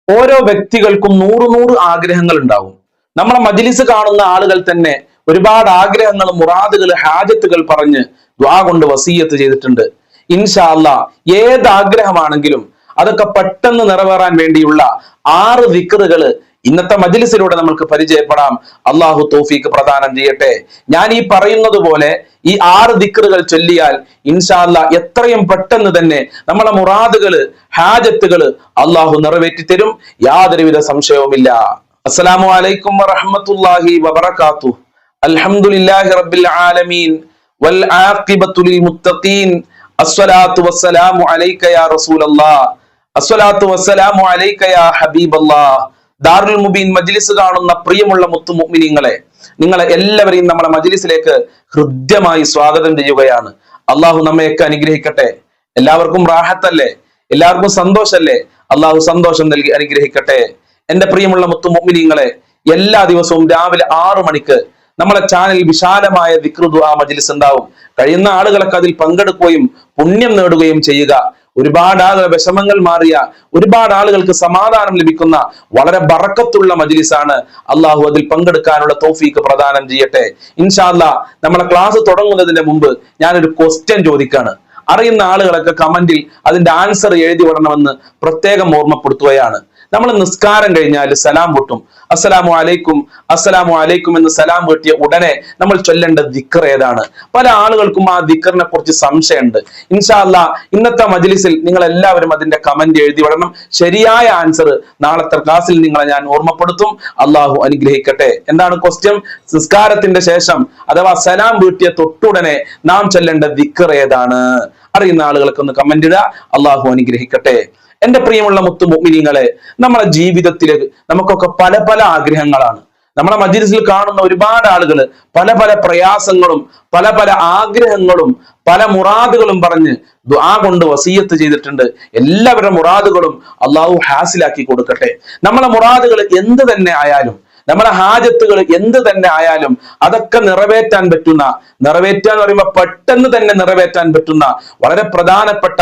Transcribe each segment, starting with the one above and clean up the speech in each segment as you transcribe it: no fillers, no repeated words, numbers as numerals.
ഓരോ വ്യക്തികൾക്കും നൂറ് ആഗ്രഹങ്ങൾ ഉണ്ടാവും. നമ്മളെ മജ്‌ലിസ് കാണുന്ന ആളുകൾ തന്നെ ഒരുപാട് ആഗ്രഹങ്ങൾ, മുറാദുകൾ, ഹാജത്തുകൾ പറഞ്ഞ് ദുആ കൊണ്ട് വസീയത്ത് ചെയ്തിട്ടുണ്ട്. ഇൻഷാ അല്ലാഹ് ഏത് ആഗ്രഹമാണെങ്കിലും അതൊക്കെ പെട്ടെന്ന് നിറവേറാൻ വേണ്ടിയുള്ള 6 ദിക്റുകൾ ഇന്നത്തെ മജ്‌ലിസിലൂടെ നമുക്ക് പരിചയപ്പെടാം. അള്ളാഹു തൗഫീഖ് പ്രദാനം ചെയ്യട്ടെ. ഞാൻ ഈ പറയുന്നത് പോലെ ഈ 6 ദിക്റുകൾ ചൊല്ലിയാൽ ഇൻഷാ അല്ലാഹ് എത്രയും പെട്ടെന്ന് തന്നെ നമ്മളെ മുറാദുകൾ, ഹാജത്തുകൾ അള്ളാഹു നിറവേറ്റി തരും. യാതൊരുവിധ സംശയവുമില്ല. അസ്സലാമു അലൈക്കും വറഹ്മത്തുള്ളാഹി വബറകാതുഹു. അൽഹംദുലില്ലാഹി റബ്ബിൽ ആലമീൻ വൽ ആഖിബത്തു ലിൽ മുത്തഖീൻ. അസ്സലാത്തു വസ്സലാമു അലൈക യാ റസൂലല്ലാഹ്. അസ്സലാത്തു വസ്സലാമു അലൈക യാ ഹബീബല്ലാഹ്. ദാറുൽ മുബീൻ മജ്‌ലിസ് കാണുന്ന പ്രിയമുള്ള മുത്തു മുഅ്മിനീങ്ങളെ, നിങ്ങളെ എല്ലാവരെയും നമ്മുടെ മജ്‌ലിസിലേക്ക് ഹൃദ്യമായി സ്വാഗതം ചെയ്യുകയാണ്. അള്ളാഹു നമ്മയൊക്കെ അനുഗ്രഹിക്കട്ടെ. എല്ലാവർക്കും റാഹത്തല്ലേ? എല്ലാവർക്കും സന്തോഷല്ലേ? അള്ളാഹു സന്തോഷം നൽകി അനുഗ്രഹിക്കട്ടെ. എന്റെ പ്രിയമുള്ള മുത്തു മുഅ്മിനീങ്ങളെ, എല്ലാ ദിവസവും രാവിലെ 6 മണിക്ക് നമ്മളെ ചാനലിൽ വിശാലമായ ദിക്ർ ദുആ മജ്‌ലിസ് ഉണ്ടാവും. കഴിയുന്ന ആളുകളൊക്കെ അതിൽ പങ്കെടുക്കുകയും പുണ്യം നേടുകയും ചെയ്യുക. ഒരുപാട് ആളുകൾ വിഷമങ്ങൾ മാറിയ, ഒരുപാട് ആളുകൾക്ക് സമാധാനം ലഭിക്കുന്ന വളരെ ബറക്കത്തുള്ള മജ്‌ലിസാണ്. അള്ളാഹു അതിൽ പങ്കെടുക്കാനുള്ള തൗഫീഖ് പ്രദാനം ചെയ്യട്ടെ. ഇൻഷാ അല്ലാഹ് നമ്മളെ ക്ലാസ് തുടങ്ങുന്നതിന് മുമ്പ് ഞാനൊരു ക്വസ്റ്റ്യൻ ചോദിക്കാണ്. അറിയുന്ന ആളുകളൊക്കെ കമന്റിൽ അതിന്റെ ആൻസർ എഴുതി വിടണമെന്ന് പ്രത്യേകം ഓർമ്മപ്പെടുത്തുകയാണ്. നമ്മൾ നിസ്കാരം കഴിഞ്ഞാൽ സലാം പൊട്ടും. അസ്സലാമു അലൈക്കും, അസ്സലാമു അലൈക്കും എന്ന് സലാം വീട്ടിയ ഉടനെ നമ്മൾ ചൊല്ലേണ്ട ദിക്ർ ഏതാണ്? പല ആളുകൾക്കും ആ ദിക്റിനെ കുറിച്ച് സംശയമുണ്ട്. ഇൻഷാ അല്ലാഹ് ഇന്നത്തെ മജ്‌ലിസിൽ നിങ്ങൾ എല്ലാവരും അതിന്റെ കമന്റ് എഴുതി വിടണം. ശരിയായ ആൻസർ നാളത്തെ ക്ലാസ്സിൽ നിങ്ങളെ ഞാൻ ഓർമ്മപ്പെടുത്തും. അള്ളാഹു അനുഗ്രഹിക്കട്ടെ. എന്താണ് ക്വസ്റ്റ്യൻ? നിസ്കാരത്തിന്റെ ശേഷം അഥവാ സലാം വീട്ടിയ തൊട്ടുടനെ നാം ചൊല്ലേണ്ട ദിക്ർ ഏതാണ്? അറിയുന്ന ആളുകൾക്ക് ഒന്ന് കമന്റ് ഇടുക. അള്ളാഹു അനുഗ്രഹിക്കട്ടെ. എന്റെ പ്രിയമുള്ള മുത്തു മുഅ്മിനീങ്ങളെ, നമ്മുടെ ജീവിതത്തിൽ നമുക്കൊക്കെ പല ആഗ്രഹങ്ങളാണ്. നമ്മളെ മജ്‌ലിസിൽ കാണുന്ന ഒരുപാട് ആളുകൾ പല പ്രയാസങ്ങളും പല ആഗ്രഹങ്ങളും പല മുറാദുകളും പറഞ്ഞ് ദുആ കൊണ്ട് വസീയത്ത് ചെയ്തിട്ടുണ്ട്. എല്ലാവരുടെ മുറാദുകളും അള്ളാഹു ഹാസിലാക്കി കൊടുക്കട്ടെ. നമ്മളെ മുറാദുകൾ എന്ത് തന്നെ ആയാലും, നമ്മളെ ഹാജത്തുകൾ എന്ത് തന്നെ ആയാലും അതൊക്കെ നിറവേറ്റാൻ പറ്റുന്ന, നിറവേറ്റാൻ എന്ന് പറയുമ്പോൾ പെട്ടെന്ന് തന്നെ നിറവേറ്റാൻ പറ്റുന്ന വളരെ പ്രധാനപ്പെട്ട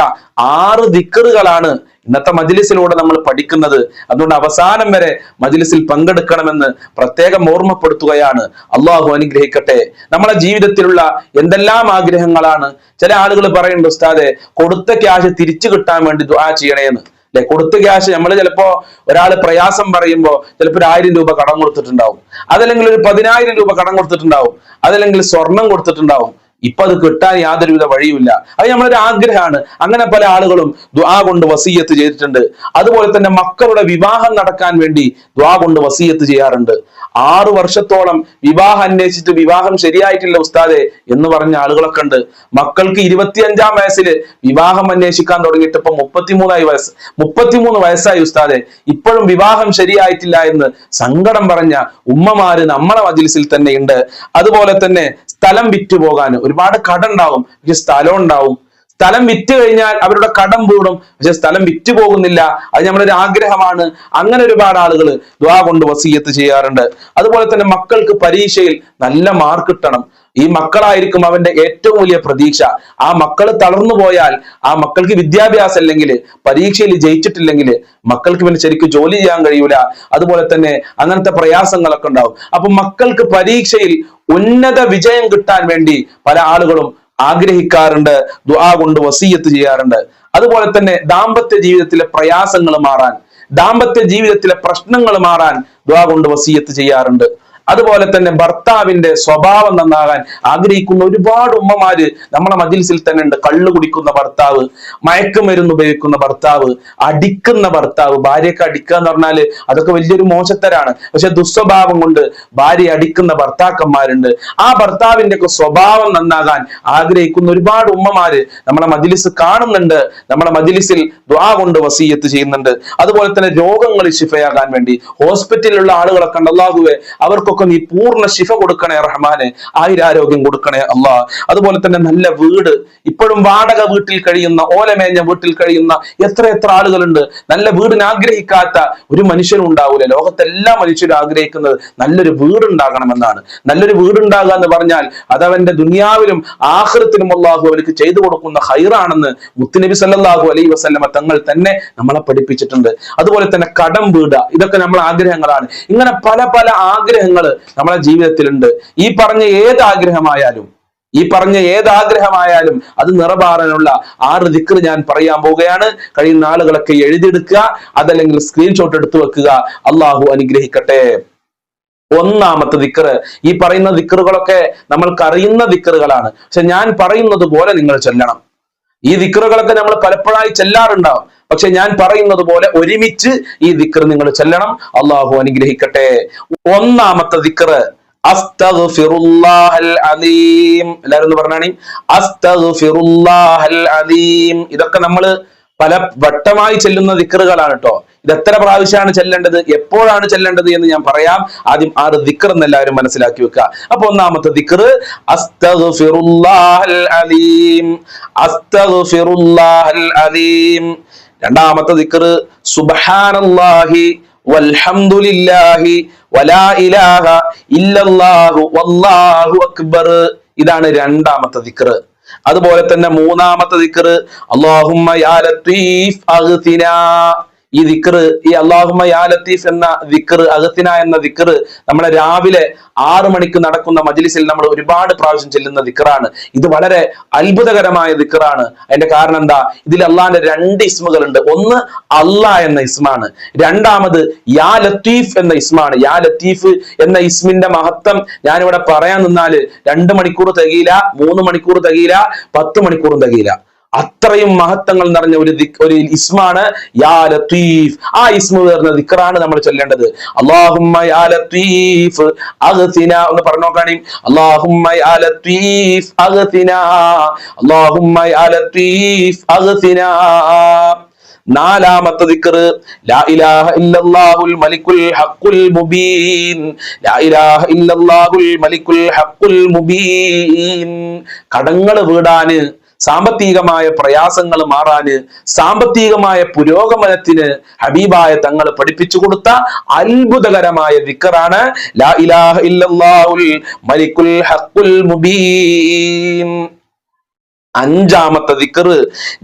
6 ദിക്റുകളാണ് ഇന്നത്തെ മജ്‌ലിസിലൂടെ നമ്മൾ പഠിക്കുന്നത്. അതുകൊണ്ട് അവസാനം വരെ മജ്‌ലിസിൽ പങ്കെടുക്കണമെന്ന് പ്രത്യേകം ഓർമ്മപ്പെടുത്തുകയാണ്. അള്ളാഹു അനുഗ്രഹിക്കട്ടെ. നമ്മളെ ജീവിതത്തിലുള്ള എന്തെല്ലാം ആഗ്രഹങ്ങളാണ്. ചില ആളുകൾ പറയുന്നുണ്ട്, ഉസ്താദെ കൊടുത്ത ക്യാഷ് തിരിച്ചു കിട്ടാൻ വേണ്ടി ദുആ ചെയ്യണേന്ന്. അല്ലെ, കൊടുത്ത ക്യാഷ് നമ്മൾ ചിലപ്പോ ഒരാൾ പ്രയാസം പറയുമ്പോൾ ചിലപ്പോൾ 1000 രൂപ കടം കൊടുത്തിട്ടുണ്ടാവും, അതല്ലെങ്കിൽ ഒരു 10000 രൂപ കടം കൊടുത്തിട്ടുണ്ടാവും, അതല്ലെങ്കിൽ സ്വർണം കൊടുത്തിട്ടുണ്ടാവും. ഇപ്പൊ അത് കിട്ടാൻ യാതൊരുവിധ വഴിയുമില്ല. അത് നമ്മളൊരു ആഗ്രഹമാണ്. അങ്ങനെ പല ആളുകളും ദുആ കൊണ്ട് വസീയത്ത് ചെയ്തിട്ടുണ്ട്. അതുപോലെ തന്നെ മക്കളുടെ വിവാഹം നടക്കാൻ വേണ്ടി ദുആ കൊണ്ട് വസീയത്ത് ചെയ്യാറുണ്ട്. 6 വർഷത്തോളം വിവാഹം അന്വേഷിച്ചിട്ട് വിവാഹം ശരിയായിട്ടില്ല ഉസ്താദെ എന്ന് പറഞ്ഞ ആളുകളൊക്കെ ഉണ്ട്. മക്കൾക്ക് 25-ാം വയസ്സിൽ വിവാഹം അന്വേഷിക്കാൻ തുടങ്ങിയിട്ട് ഇപ്പൊ 33 വയസ്സായി ഉസ്താദെ, ഇപ്പോഴും വിവാഹം ശരിയായിട്ടില്ല എന്ന് സങ്കടം പറഞ്ഞ ഉമ്മമാര് നമ്മളെ മജ്‌ലിസിൽ തന്നെ ഉണ്ട്. അതുപോലെ തന്നെ സ്ഥലം വിറ്റുപോകാൻ ഒരുപാട് കടം ഉണ്ടാവും, പക്ഷെ സ്ഥലം ഉണ്ടാവും. സ്ഥലം വിറ്റ് കഴിഞ്ഞാൽ അവരുടെ കടം കൂടും, പക്ഷെ സ്ഥലം വിറ്റ് പോകുന്നില്ല. അത് നമ്മളൊരു ആഗ്രഹമാണ്. അങ്ങനെ ഒരുപാട് ആളുകൾ ദുആ കൊണ്ട് വസീയത്ത് ചെയ്യാറുണ്ട്. അതുപോലെ തന്നെ മക്കൾക്ക് പരീക്ഷയിൽ നല്ല മാർക്ക് കിട്ടണം. ഈ മക്കളായിരിക്കും അവന്റെ ഏറ്റവും വലിയ പ്രതീക്ഷ. ആ മക്കൾ തളർന്നു പോയാൽ, ആ മക്കൾക്ക് വിദ്യാഭ്യാസം ഇല്ലെങ്കിൽ, പരീക്ഷയിൽ ജയിച്ചിട്ടില്ലെങ്കിൽ മക്കൾക്ക് പിന്നെ ശരിക്കും ജോലി ചെയ്യാൻ കഴിയൂല. അതുപോലെ തന്നെ അങ്ങനത്തെ പ്രയാസങ്ങളൊക്കെ ഉണ്ടാവും. അപ്പൊ മക്കൾക്ക് പരീക്ഷയിൽ ഉന്നത വിജയം കിട്ടാൻ വേണ്ടി പല ആളുകളും ആഗ്രഹിക്കാറുണ്ട്, ദുആ കൊണ്ട് വസീയത്ത് ചെയ്യാറുണ്ട്. അതുപോലെ തന്നെ ദാമ്പത്യ ജീവിതത്തിലെ പ്രയാസങ്ങൾ മാറാൻ, ദാമ്പത്യ ജീവിതത്തിലെ പ്രശ്നങ്ങൾ മാറാൻ ദുആ കൊണ്ട് വസീയത്ത് ചെയ്യാറുണ്ട്. അതുപോലെ തന്നെ ഭർത്താവിന്റെ സ്വഭാവം നന്നാകാൻ ആഗ്രഹിക്കുന്ന ഒരുപാട് ഉമ്മമാര് നമ്മളെ മജ്‌ലിസിൽ തന്നെ ഉണ്ട്. കള്ളു കുടിക്കുന്ന ഭർത്താവ്, മയക്കുമരുന്ന് ഉപയോഗിക്കുന്ന ഭർത്താവ്, അടിക്കുന്ന ഭർത്താവ്. ഭാര്യയൊക്കെ അടിക്കുക എന്ന് പറഞ്ഞാല് അതൊക്കെ വലിയൊരു മോശത്തരാണ്. പക്ഷെ ദുസ്വഭാവം കൊണ്ട് ഭാര്യ അടിക്കുന്ന ഭർത്താക്കന്മാരുണ്ട്. ആ ഭർത്താവിന്റെ ഒക്കെ സ്വഭാവം നന്നാകാൻ ആഗ്രഹിക്കുന്ന ഒരുപാട് ഉമ്മമാര് നമ്മളെ മജ്‌ലിസ് കാണുന്നുണ്ട്. നമ്മളെ മജ്‌ലിസിൽ ദുആ കൊണ്ട് വസീയത്ത് ചെയ്യുന്നുണ്ട്. അതുപോലെ തന്നെ രോഗങ്ങൾ ശിഫയാകാൻ വേണ്ടി ഹോസ്പിറ്റലിലുള്ള ആളുകളൊക്കെ ഉണ്ട്. അല്ലാഹുവേ അവർക്കൊക്കെ അവർക്കൊക്കെ നീ പൂർണ്ണ ശിഫ കൊടുക്കണേ റഹ്മാനെ, ആയുരാരോഗ്യം കൊടുക്കണേ അല്ലാ. അതുപോലെ തന്നെ നല്ല വീട്, ഇപ്പോഴും വാടക വീട്ടിൽ കഴിയുന്ന, ഓലമേഞ്ഞ വീട്ടിൽ കഴിയുന്ന എത്ര ആളുകളുണ്ട്. നല്ല വീടിന് ആഗ്രഹിക്കാത്ത ഒരു മനുഷ്യനും ഉണ്ടാവൂല. ലോകത്തെല്ലാ മനുഷ്യരും ആഗ്രഹിക്കുന്നത് നല്ലൊരു വീടുണ്ടാകണമെന്നാണ്. നല്ലൊരു വീടുണ്ടാകുക എന്ന് പറഞ്ഞാൽ അതവന്റെ ദുനിയാവിലും ആഖിറത്തിലും അല്ലാഹു അവർക്ക് ചെയ്തു കൊടുക്കുന്ന ഖൈറാണെന്ന് മുത്തുനബി സല്ലല്ലാഹു അലൈഹി വസല്ലമ തങ്ങൾ തന്നെ നമ്മളെ പഠിപ്പിച്ചിട്ടുണ്ട്. അതുപോലെ തന്നെ കടം വീടുക, ഇതൊക്കെ നമ്മളെ ആഗ്രഹങ്ങളാണ്. ഇങ്ങനെ പല ആഗ്രഹങ്ങൾ നമ്മളെ ജീവിതത്തിലുണ്ട്. ഈ പറഞ്ഞ ഏതാഗ്രഹമായാലും അത് നിറവേറാനുള്ള 6 ദിക്ർ ഞാൻ പറയാൻ പോവുകയാണ്. കഴിയുന്ന ആളുകളൊക്കെ എഴുതിയെടുക്കുക, അതല്ലെങ്കിൽ സ്ക്രീൻഷോട്ട് എടുത്തു വെക്കുക. അള്ളാഹു അനുഗ്രഹിക്കട്ടെ. ഒന്നാമത്തെ ദിക്ർ, ഈ പറയുന്ന ദിക്റുകളൊക്കെ നമ്മൾക്ക് അറിയുന്ന ദിക്റുകളാണ്. പക്ഷെ ഞാൻ പറയുന്നത് പോലെ നിങ്ങൾ ചൊല്ലണം. ഈ ദിക്റുകളൊക്കെ നമ്മൾ പലപ്പോഴായി ചെല്ലാറുണ്ടാവും. പക്ഷെ ഞാൻ പറയുന്നത് പോലെ ഒരുമിച്ച് ഈ ദിക്ർ നിങ്ങൾ ചൊല്ലണം. അള്ളാഹു അനുഗ്രഹിക്കട്ടെ. ഒന്നാമത്തെ ദിക്ർ അസ്തഗ്ഫിറുല്ലാഹൽ അലീം. എല്ലാവരും ഒന്ന് പറഞ്ഞാണി, അസ്തഗ്ഫിറുല്ലാഹൽ അലീം. ഇതൊക്കെ നമ്മൾ പല വട്ടമായി ചെല്ലുന്ന ദിക്റുകളാണ് കേട്ടോ. ഇത് എത്ര പ്രാവശ്യമാണ് ചെല്ലേണ്ടത്, എപ്പോഴാണ് ചെല്ലേണ്ടത് എന്ന് ഞാൻ പറയാം. ആദ്യം 6 ദിക്ർ എന്ന് എല്ലാവരും മനസ്സിലാക്കി വെക്കുക. അപ്പൊ ഒന്നാമത്തെ ദിക്ർ അസ്തഗ്ഫിറുല്ലാഹൽ അലീം, അസ്തഗ്ഫിറുല്ലാഹൽ അലീം. രണ്ടാമത്തെ ദിക്ർ സുബ്ഹാനല്ലാഹി വൽഹംദുലില്ലാഹി വലാ ഇലാഹ ഇല്ലല്ലാഹു വല്ലാഹു അക്ബർ. ഇതാണ് രണ്ടാമത്തെ ദിക്ർ. അതുപോലെ തന്നെ മൂന്നാമത്തെ ദിക്ർ അല്ലാഹുമ്മ യാ ലത്തീഫ് അഗ്തിനാ. ഈ ദിക്ർ, ഈ അല്ലാഹുമ്മ യാ ലത്തീഫ് എന്ന ദിക്ർ, അഗ്തിന എന്ന ദിക്ർ നമ്മളെ രാവിലെ 6 മണിക്ക് നടക്കുന്ന മജ്ലിസിൽ നമ്മൾ ഒരുപാട് പ്രാവശ്യം ചെല്ലുന്ന ദിക്റാണ്. ഇത് വളരെ അത്ഭുതകരമായ ദിക്റാണ്. അതിന്റെ കാരണം എന്താ? ഇതിൽ അള്ളാഹിന്റെ 2 ഇസ്മുകളുണ്ട്. ഒന്ന് അല്ലാ എന്ന ഇസ്മാണ്, രണ്ടാമത് യാ ലത്തീഫ് എന്ന ഇസ്മാണ്. യാ ലത്തീഫ് എന്ന ഇസ്മിന്റെ മഹത്വം ഞാനിവിടെ പറയാൻ നിന്നാല് 2 മണിക്കൂർ തികയില്ല, 3 മണിക്കൂർ തികയില്ല, 10 മണിക്കൂറും തികയില്ല. അത്രയും മഹത്വങ്ങൾ നിറഞ്ഞ ഒരു ഇസ്മാണ് യാ ലത്തീഫ്. ആ ഇസ്മു വരുന്ന ദിക്റാണ് നമ്മൾ ചൊല്ലേണ്ടത്. അല്ലാഹുമ്മ യാ ലത്തീഫ് അഗ്തിന. ഒന്ന് പറഞ്ഞു നോക്കാണി, അല്ലാഹുമ്മ യാ ലത്തീഫ് അഗ്തിന, അല്ലാഹുമ്മ യാ ലത്തീഫ് അഗ്തിന. നാലാമത്തെ ദിക്ർ ലാ ഇലാഹ ഇല്ലല്ലാഹുൽ മലിക്കുൽ ഹഖുൽ മുബീൻ, ലാ ഇലാഹ ഇല്ലല്ലാഹുൽ മലിക്കുൽ ഹഖുൽ മുബീൻ. കടങ്ങൾ വീടാന്, സാമ്പത്തികമായ പ്രയാസങ്ങൾ മാറാന്, സാമ്പത്തികമായ പുരോഗമനത്തിന് ഹബീബായ തങ്ങൾ പഠിപ്പിച്ചു കൊടുത്ത അത്ഭുതകരമായ ദിക്റാണ് ലാ ഇലാഹ ഇല്ലല്ലാഹുൽ മലിക്കുൽ ഹഖുൽ മുബീൻ. അഞ്ചാമത്തെ ദിക്ർ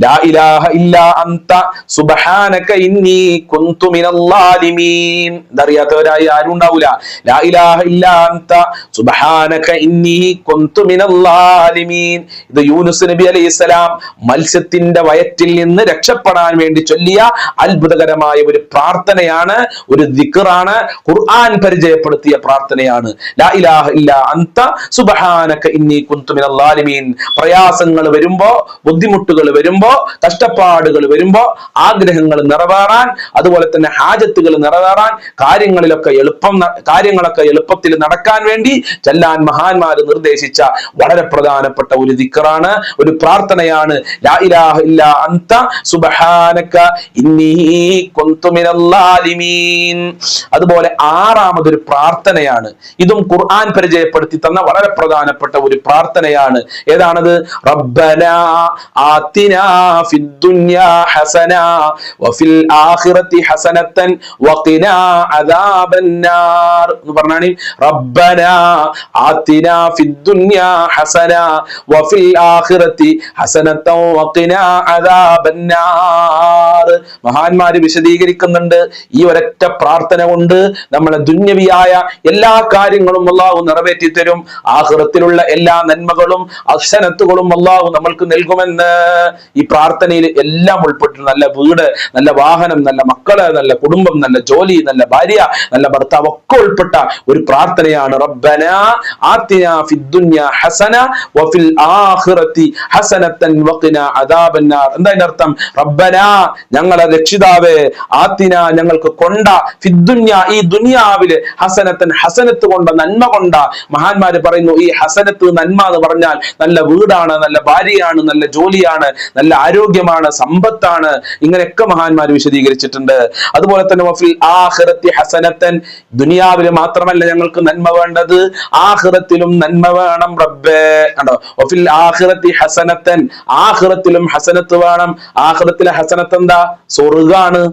ലാ ഇലാഹ ഇല്ലാ അൻത സുബ്ഹാനക ഇന്നി കുന്തു മിനൽ ളാലിമീൻ. ഇതറിയാത്തവരായി ആരും ഉണ്ടാവില്ല. ലാ ഇലാഹ ഇല്ലാ അൻത സുബ്ഹാനക ഇന്നി കുന്തു മിനൽ ളാലിമീൻ. ഇത് യൂനുസ് നബി അലൈഹിസ്സലാം മത്സ്യത്തിന്റെ വയറ്റിൽ നിന്ന് രക്ഷപ്പെടാൻ വേണ്ടി ചൊല്ലിയ അത്ഭുതകരമായ ഒരു പ്രാർത്ഥനയാണ്, ഒരു ദിക്റാണ്. ഖുർആൻ പരിചയപ്പെടുത്തിയ പ്രാർത്ഥനയാണ് ലാ ഇലാഹ ഇല്ലാ അൻത സുബ്ഹാനക ഇന്നി കുന്തു മിനൽ ളാലിമീൻ. പ്രയാസങ്ങൾ വരുമ്പോ, ബുദ്ധിമുട്ടുകൾ വരുമ്പോ, കഷ്ടപ്പാടുകൾ വരുമ്പോ, ആഗ്രഹങ്ങൾ നിറവേറാൻ, അതുപോലെ തന്നെ ഹാജത്തുകൾ നിറവേറാൻ, കാര്യങ്ങളൊക്കെ എളുപ്പത്തിൽ നടക്കാൻ വേണ്ടി ചെല്ലാൻ മഹാന്മാർ നിർദ്ദേശിച്ച വളരെ പ്രധാനപ്പെട്ട ഒരു ദിക്റാണ്, ഒരു പ്രാർത്ഥനയാണ് ലാ ഇലാഹ ഇല്ലാ അൻത സുബ്ഹാനക ഇന്നി കുന്തു മിനൽ ളാലിമീൻ. അതുപോലെ ആറാമതൊരു പ്രാർത്ഥനയാണ്, ഇതും ഖുർആൻ പരിചയപ്പെടുത്തി തന്ന വളരെ പ്രധാനപ്പെട്ട ഒരു പ്രാർത്ഥനയാണ്. ഏതാണത്? റബ്ബനാ ആതിനാ ഫിദ്ദുനിയാ ഹസന വഫിൽ ആഖിറതി ഹസനതൻ വഖിനാ അദാബന്നാർ. എന്ന് പറഞ്ഞാണി, റബ്ബനാ ആതിനാ ഫിദ്ദുനിയാ ഹസന വഫിൽ ആഖിറതി ഹസനതൻ വഖിനാ അദാബന്നാർ. മഹാന്മാര് വിശദീകരിക്കുന്നുണ്ട്, ഈ ഒരൊറ്റ പ്രാർത്ഥന കൊണ്ട് നമ്മളെ ദുന്യവിയായ എല്ലാ കാര്യങ്ങളും അല്ലാഹു നിറവേറ്റി തരും. ആഖിറത്തിലുള്ള എല്ലാ നന്മകളും ഹസനത്തുകളും അല്ലാഹു നമ്മൾക്ക് നൽകുമെന്ന് ഈ പ്രാർത്ഥനയിൽ എല്ലാം ഉൾപ്പെട്ടു. നല്ല വീട്, നല്ല വാഹനം, നല്ല മക്കള്, നല്ല കുടുംബം, നല്ല ജോലി, നല്ല ഭാര്യ, നല്ല ഭർത്താവ് ഒക്കെ ഉൾപ്പെട്ട ഒരു പ്രാർത്ഥനയാണ് റബ്ബനാ ആതിനാ ഫിദ്ദുനിയാ ഹസന വഫിൽ ആഖിറതി ഹസനതൻ വഖിനാ അദാബന്നാർ. എന്താ ഇതിന്റെ അർത്ഥം? റബ്ബനാ, ഞങ്ങളെ രക്ഷിതാവേ, ആതിനാ, ഞങ്ങൾക്ക് കൊണ്ട, ഫിദ്ദുനിയാ, ഈ ദുനിയാവില്, ഹസനത്തൻ, ഹസനത്ത് കൊണ്ട, നന്മ കൊണ്ട. മഹാന്മാര് പറയുന്നു, ഈ ഹസനത്ത്, നന്മ എന്ന് പറഞ്ഞാൽ നല്ല വീടാണ്, നല്ല ഭാര്യ ഭാര്യയാണ്, നല്ല ജോലിയാണ്, നല്ല ആരോഗ്യമാണ്, സമ്പത്താണ്, ഇങ്ങനെയൊക്കെ മഹാന്മാർ വിശദീകരിച്ചിട്ടുണ്ട്. അതുപോലെ തന്നെ വഫിൽ ആഖിറത്തി ഹസനത്തൻ, ദുനിയാവിൽ മാത്രമല്ല ഞങ്ങൾക്ക് നന്മ വേണ്ടത്, ആഖിറത്തിലും നന്മ വേണം റബ്ബേ. കണ്ടോ, വഫിൽ ആഖിറത്തി ഹസനത്തൻ, ആഖിറത്തിലും ഹസനത്ത് വേണം. ആഖിറത്തിലെ ഹസനത്ത് എന്താ? സ്വർഗ്ഗാണ്.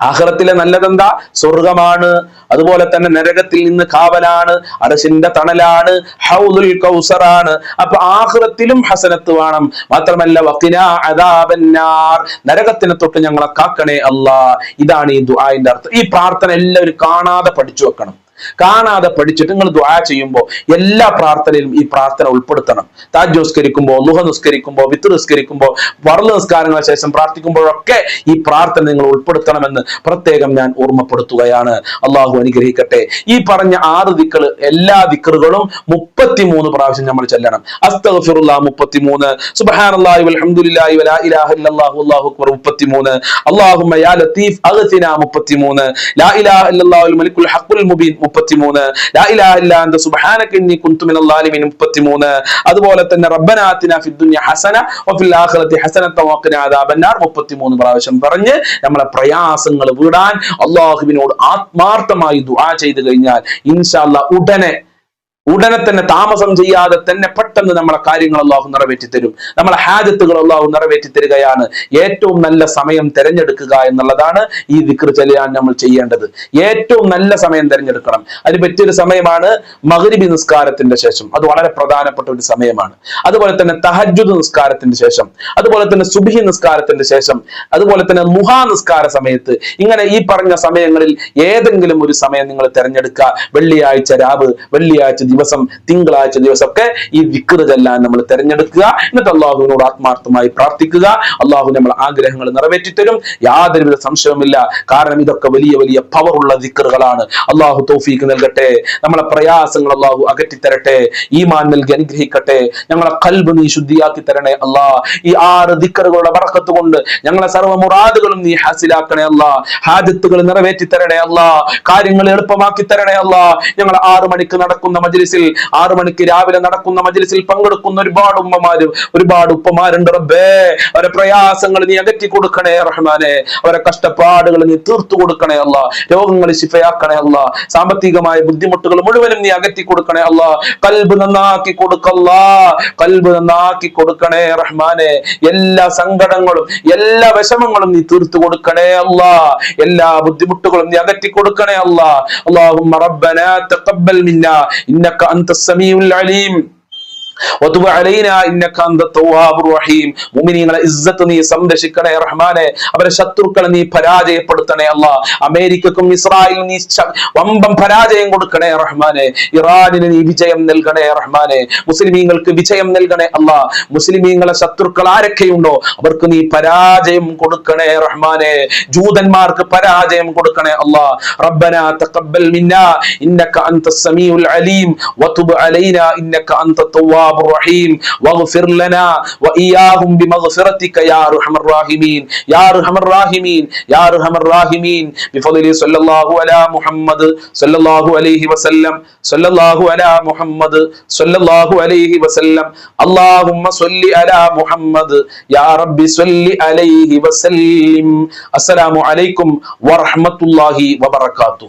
ആഖിറത്തിലെ നല്ലതെന്താ? സ്വർഗമാണ്. അതുപോലെ തന്നെ നരകത്തിൽ നിന്ന് കാവലാണ്, അർശിന്റെ തണലാണ്, ഹൗദുൽ കൗസറാണ്. അപ്പൊ ആഖിറത്തിലും ഹസനത്ത് വേണം. മാത്രമല്ല വഖിനാ അദാബന്നാർ, നരകത്തിനെ തൊട്ട് ഞങ്ങളെ കാക്കണേ അല്ലാ. ഇതാണ് ഈ ദുആന്റെ അർത്ഥം. ഈ പ്രാർത്ഥന എല്ലാവരും കാണാതെ പഠിച്ചു വെക്കണം. കാണാതെ പഠിച്ചിട്ട് നിങ്ങൾ ദുആ ചെയ്യുമ്പോൾ എല്ലാ പ്രാർത്ഥനയിലും ഈ പ്രാർത്ഥന ഉൾപ്പെടുത്തണം. തഹജ്ജുദ് നിസ്കരിക്കുമ്പോൾ, ളുഹ നിസ്കരിക്കുമ്പോൾ, വിത്ർ നിസ്കരിക്കുമ്പോൾ, ഫർള് നിസ്കാരങ്ങൾക്ക് ശേഷം പ്രാർത്ഥിക്കുമ്പോഴൊക്കെ ഈ പ്രാർത്ഥന നിങ്ങൾ ഉൾപ്പെടുത്തണമെന്ന് പ്രത്യേകം ഞാൻ ഓർമ്മപ്പെടുത്തുകയാണ്. അള്ളാഹു അനുഗ്രഹിക്കട്ടെ. ഈ പറഞ്ഞ 6 ദിക്ർ, എല്ലാ ദിക്റുകളും 33 പ്രാവശ്യം നമ്മൾ ചൊല്ലണം. അസ്തഗ്ഫിറുല്ലാഹ് 33, സുബ്ഹാനല്ലാഹി വൽഹംദുലില്ലാഹി വലാ ഇലാഹ ഇല്ലല്ലാഹു അല്ലാഹു അക്ബർ 33, അല്ലാഹുമ്മ യാ ലത്തീഫ് അഗ്സിനാ 33, ലാ ഇലാഹ ഇല്ലല്ലാഹുൽ മലിക്കുൽ ഹഖുൽ മുബീൻ 33, ലാ ഇലാഹ ഇല്ലാ അൻത സുബ്ഹാനക ഇന്നി കുൻതു മിനൽ ളാലിമീൻ 33, അതുപോലെ തന്നെ റബ്ബനാ ആതിനാ ഫിദ് ദുനിയ ഹസന വഫിൽ ആഖിറതി ഹസനത വഖിനാ അദാബന്നാർ 33 പ്രാവശ്യം പറഞ്ഞ് നമ്മളെ പ്രയാസങ്ങൾ വിടാൻ അല്ലാഹുവിനോട് ആത്മാർത്ഥമായി ദുആ ചെയ്തു കഴിഞ്ഞാൽ ഇൻഷാ അല്ലാഹ് ഉടനെ തന്നെ, താമസം ചെയ്യാതെ തന്നെ പെട്ടെന്ന് നമ്മളെ കാര്യങ്ങൾ അല്ലാഹു നിറവേറ്റി തരും. നമ്മളെ ഹാജത്തുകൾ അല്ലാഹു നിറവേറ്റി തരികയാണ്. ഏറ്റവും നല്ല സമയം തിരഞ്ഞെടുക്കുക എന്നുള്ളതാണ് ഈ ദിക്ർ ചൊല്ലാൻ നമ്മൾ ചെയ്യേണ്ടത്. ഏറ്റവും നല്ല സമയം തിരഞ്ഞെടുക്കണം. അതിന് പറ്റിയൊരു സമയമാണ് മഗ്രിബി നിസ്കാരത്തിന്റെ ശേഷം. അത് വളരെ പ്രധാനപ്പെട്ട ഒരു സമയമാണ്. അതുപോലെ തന്നെ തഹജ്ജുദ് നിസ്കാരത്തിന്റെ ശേഷം, അതുപോലെ തന്നെ സുബ്ഹി നിസ്കാരത്തിന്റെ ശേഷം, അതുപോലെ തന്നെ ളുഹാ നിസ്കാര സമയത്ത്. ഇങ്ങനെ ഈ പറഞ്ഞ സമയങ്ങളിൽ ഏതെങ്കിലും ഒരു സമയം നിങ്ങൾ തിരഞ്ഞെടുക്കുക. വെള്ളിയാഴ്ച രാവ്, വെള്ളിയാഴ്ച ദിവസം, തിങ്കളാഴ്ച ദിവസമൊക്കെ ഈ ദിക്ർ ചൊല്ലാൻ നമ്മൾ തിരഞ്ഞെടുക്കുക. എന്നിട്ട് അള്ളാഹുവിനോട് ആത്മാർത്ഥമായി പ്രാർത്ഥിക്കുക. അള്ളാഹു നമ്മളെ ആഗ്രഹങ്ങൾ നിറവേറ്റി തരും, യാതൊരുവിധ സംശയവുമില്ല. കാരണം ഇതൊക്കെ വലിയ വലിയ പവറുള്ള ദിക്റുകളാണ്. അള്ളാഹു തൗഫീഖ് നൽകട്ടെ. നമ്മളെ പ്രയാസങ്ങൾ അള്ളാഹു അകറ്റിത്തരട്ടെ. ഈമാൻ നൽകി അനുഗ്രഹിക്കട്ടെ. ഞങ്ങളെ ഖൽബ് നീ ശുദ്ധിയാക്കി തരണേ അല്ലാ. ഈ 6 ദിക്റുകളുടെ ബറക്കത്ത് കൊണ്ട് ഞങ്ങളെ സർവ്വ മുറാദുകളും നീ ഹാസിലാക്കണേ അല്ലാ. ഹാജത്തുകൾ നിറവേറ്റി തരണേ അല്ലാ. കാര്യങ്ങൾ എളുപ്പമാക്കി തരണേ അല്ലാ. ഞങ്ങൾ 6 മണിക്ക് നടക്കുന്ന മജ്‌ലിസിൽ, 6 മണിക്ക് രാവിലെ നടക്കുന്ന മജ്‌ലിസിൽ പങ്കെടുക്കുന്ന ഒരുപാട് ഉമ്മമാരും ഒരുപാട് ഉപ്പമാരുണ്ട് റബ്ബേ. അവരെ പ്രയാസങ്ങൾ നീ അകറ്റി കൊടുക്കണേ റഹ്മാനെ. അവരെ കഷ്ടപ്പാടുകൾ നീ തീർത്തു കൊടുക്കണേ അല്ലാ. രോഗങ്ങൾ ശിഫയാക്കണേ അല്ലാ. സാമ്പത്തികമായ ബുദ്ധിമുട്ടുകൾ മുഴുവനും നീ അകറ്റി കൊടുക്കണേ അല്ലാ. ഖൽബ് നന്നാക്കി കൊടുക്കല്ലാ. ഖൽബ് നന്നാക്കി കൊടുക്കണേ റഹ്മാനെ. എല്ലാ സങ്കടങ്ങളും എല്ലാ വിഷമങ്ങളും നീ തീർത്തു കൊടുക്കണേ അല്ലാ. എല്ലാ ബുദ്ധിമുട്ടുകളും നീ അകറ്റി കൊടുക്കണേ അല്ലാ. അല്ലാഹുമ്മ റബ്ബനാ തഖബ്ബൽ മിന്നാ إنك أنت السميع العليم وتب علينا إنك أنت التواب الرحيم. മുഅ്മിനീങ്ങളെ ഇസ്സത്ത് നീ സംരക്ഷിക്കണേ റഹ്മാനെ. അവരെ ശത്രുക്കളെ നീ പരാജയപ്പെടുത്തണേ അല്ലാഹ്. അമേരിക്കക്കും ഇസ്രായേലിനും നീ വമ്പം പരാജയം കൊടുക്കണേ റഹ്മാനെ. ഇറാനിന് നീ വിജയം നൽകണേ റഹ്മാനെ. മുസ്ലിമീങ്ങൾക്ക് വിജയം നൽകണേ അല്ലാഹ്. മുസ്ലിമീങ്ങളെ ശത്രുക്കൾ ആരൊക്കെയുണ്ടോ അവർക്ക് നീ പരാജയം കൊടുക്കണേ റഹ്മാനെ. ജൂതന്മാർക്ക് പരാജയം കൊടുക്കണേ അല്ലാഹ്. റബ്ബനാ തഖബ്ബൽ മിന്നാ ഇന്നക അൻതസ് സമീഉൽ അലീം വതുബ് അലൈനാ ഇന്നക അൻതത് തവ്വാബുർ الرحيم واغفر لنا وإياهم بمغفرتك يا أرحم الراحمين يا أرحم الراحمين يا أرحم الراحمين بفضل صلى الله على محمد صلى الله عليه وسلم صلى الله على محمد صلى الله عليه وسلم اللهم صل على محمد يا رب صل عليه وسلم. السلام عليكم ورحمة الله وبركاته.